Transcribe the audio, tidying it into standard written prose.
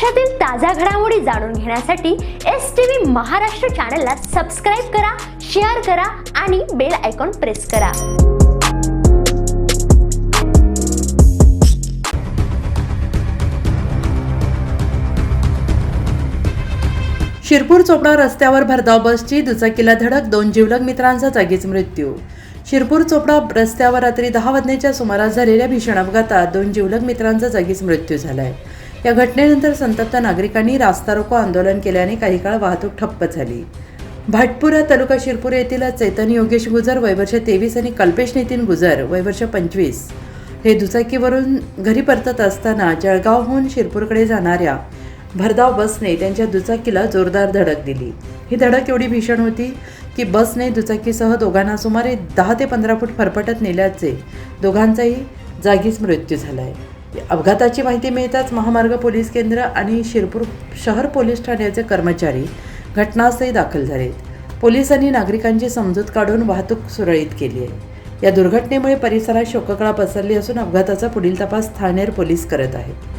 देशातील ताज्या घडामोडी जाणून घेण्यासाठी STV महाराष्ट्र चॅनलला सबस्क्राइब करा, शेअर करा आणि बेल आयकॉन प्रेस करा। शिरपूर चोपडा रस्त्यावर भरधाव बसची दुचाकीला धडक, 2 जिवलग मित्रांचा जागीच मृत्यू। शिरपूर चोपडा रस्त्यावर रात्री 10 वाजण्याच्या सुमारास झालेल्या भीषण अपघातात 2 जिवलग मित्रांचा जागीच मृत्यू झालाय। या घटनेनंतर संतप्त नागरिकांनी रास्ता रोको आंदोलन केल्याने काही काळ वाहतूक ठप्प झाली। भाटपुरा तालुका शिरपूर येथील चैतन्य योगेश गुजर वय वर्ष 23 आणि कल्पेश नितीन गुजर वय वर्ष 25 हे दुचाकीवरून घरी परतत असताना जळगावहून शिरपूरकडे जाणाऱ्या भरधाव बसने त्यांच्या दुचाकीला जोरदार धडक दिली। ही धडक एवढी भीषण होती की बसने दुचाकीसह दोघांना सुमारे 10 ते 15 फूट फरफटत नेल्याचे दोघांचाही जागीच मृत्यू झालाय। अपघाताची माहिती मिळताच महामार्ग पोलीस केंद्र आणि शिरपूर शहर पोलीस ठाण्याचे कर्मचारी घटनास्थळी दाखल झालेत। पोलिसांनी नागरिकांची समजूत काढून वाहतूक सुरळीत केली आहे। या दुर्घटनेमुळे परिसरात शोककळा पसरली असून अपघाताचा पुढील तपास ठाणे पोलीस करत आहेत।